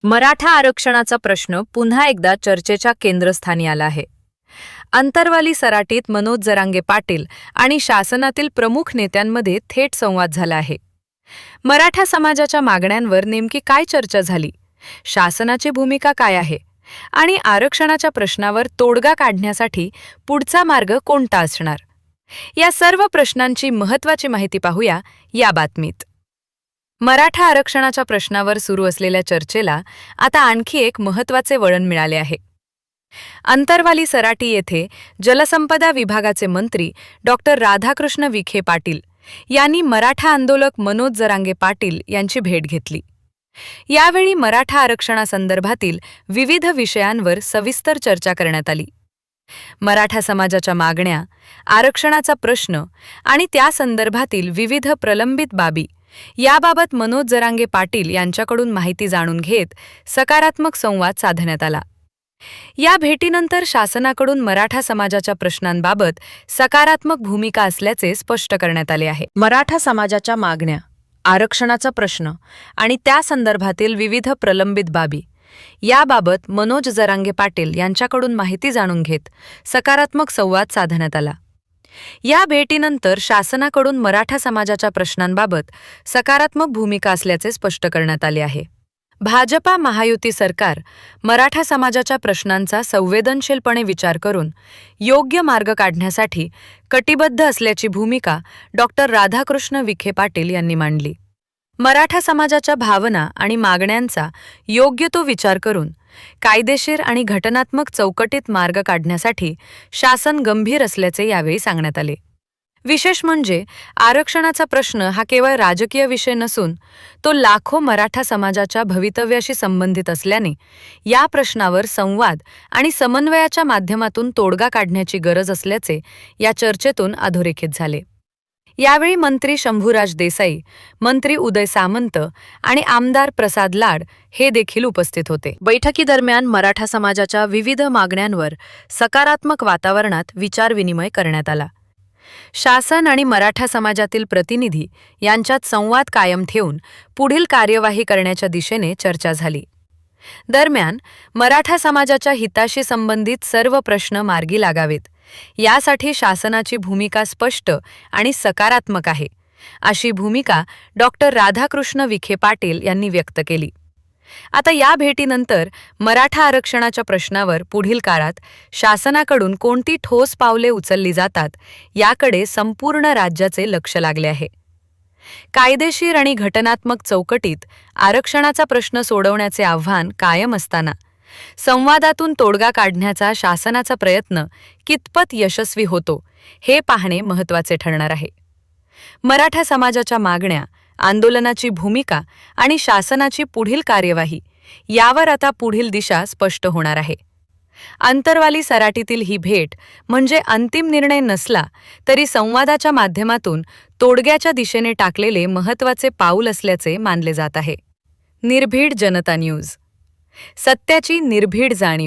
मराठा आरक्षणाचा प्रश्न पुन्हा एकदा चर्चेच्या केंद्रस्थानी आला आहे. अंतरवाली सराटीत मनोज जरांगे पाटील आणि शासनातील प्रमुख नेत्यांमध्ये थेट संवाद झाला आहे. मराठा समाजाच्या मागण्यांवर नेमकी काय चर्चा झाली, शासनाची भूमिका काय आहे आणि आरक्षणाच्या प्रश्नावर तोडगा काढण्यासाठी पुढचा मार्ग कोणता असणार, या सर्व प्रश्नांची महत्त्वाची माहिती पाहूया या बातमीत. मराठा आरक्षणाच्या प्रश्नावर सुरू असलेल्या चर्चेला आता आणखी एक महत्त्वाचे वळण मिळाले आहे. अंतरवाली सराटी येथे जलसंपदा विभागाचे मंत्री डॉक्टर राधाकृष्ण विखे पाटील यांनी मराठा आंदोलक मनोज जरांगे पाटील यांची भेट घेतली. यावेळी मराठा आरक्षणासंदर्भातील विविध विषयांवर सविस्तर चर्चा करण्यात आली. मराठा समाजाच्या मागण्या, आरक्षणाचा प्रश्न आणि त्या संदर्भातील विविध प्रलंबित बाबी याबाबत मनोज जरांगे पाटील यांच्याकडून माहिती जाणून घेत सकारात्मक संवाद साधण्यात आला. या भेटीनंतर शासनाकडून मराठा समाजाच्या प्रश्नांबाबत सकारात्मक भूमिका असल्याचे स्पष्ट करण्यात आले आहे. मराठा समाजाच्या मागण्या, आरक्षणाचा प्रश्न आणि त्या संदर्भातील विविध प्रलंबित बाबी याबाबत मनोज जरांगे पाटील यांच्याकडून माहिती जाणून घेत सकारात्मक संवाद साधण्यात आला. या भेटीनंतर शासनाकडून मराठा समाजाच्या प्रश्नांबाबत सकारात्मक भूमिका असल्याचे स्पष्ट करण्यात आले आहे. भाजपा महायुती सरकार मराठा समाजाच्या प्रश्नांचा संवेदनशीलपणे विचार करून योग्य मार्ग काढण्यासाठी कटिबद्ध असल्याची भूमिका डॉक्टर राधाकृष्ण विखे पाटील यांनी मांडली. मराठा समाजाच्या भावना आणि मागण्यांचा योग्य तो विचार करून कायदेशीर आणि घटनात्मक चौकटीत मार्ग काढण्यासाठी शासन गंभीर असल्याचे यावेळी सांगण्यात आले. विशेष म्हणजे आरक्षणाचा प्रश्न हा केवळ राजकीय विषय नसून तो लाखो मराठा समाजाच्या भवितव्याशी संबंधित असल्याने या प्रश्नावर संवाद आणि समन्वयाच्या माध्यमातून तोडगा काढण्याची गरज असल्याचे या चर्चेतून अधोरेखित झाले. यावेळी मंत्री शंभूराज देसाई, मंत्री उदय सामंत आणि आमदार प्रसाद लाड हे देखील उपस्थित होते. बैठकीदरम्यान मराठा समाजाच्या विविध मागण्यांवर सकारात्मक वातावरणात विचारविनिमय करण्यात आला. शासन आणि मराठा समाजातील प्रतिनिधी यांच्यात संवाद कायम ठेवून पुढील कार्यवाही करण्याच्या दिशेने चर्चा झाली. दरम्यान मराठा समाजाच्या हिताशी संबंधित सर्व प्रश्न मार्गी लागावेत यासाठी शासनाची भूमिका स्पष्ट आणि सकारात्मक आहे, अशी भूमिका डॉक्टर राधाकृष्ण विखे पाटील यांनी व्यक्त केली. आता या भेटीनंतर मराठा आरक्षणाच्या प्रश्नावर पुढील काळात शासनाकडून कोणती ठोस पावले उचलली जातात याकडे संपूर्ण राज्याचे लक्ष लागले आहे. कायदेशीर आणि घटनात्मक चौकटीत आरक्षणाचा प्रश्न सोडवण्याचे आव्हान कायम असताना संवादातून तोडगा काढण्याचा शासनाचा प्रयत्न कितपत यशस्वी होतो हे पाहणे महत्त्वाचे ठरणार आहे. मराठा समाजाच्या मागण्या, आंदोलनाची भूमिका आणि शासनाची पुढील कार्यवाही यावर आता पुढील दिशा स्पष्ट होणार आहे. अंतरवाली सराटीतील ही भेट म्हणजे अंतिम निर्णय नसला तरी संवादाच्या माध्यमातून तोडग्याच्या दिशेने टाकलेले महत्त्वाचे पाऊल असल्याचे मानले जात आहे. निर्भीड जनता न्यूज, सत्याची निर्भीड जाणीव.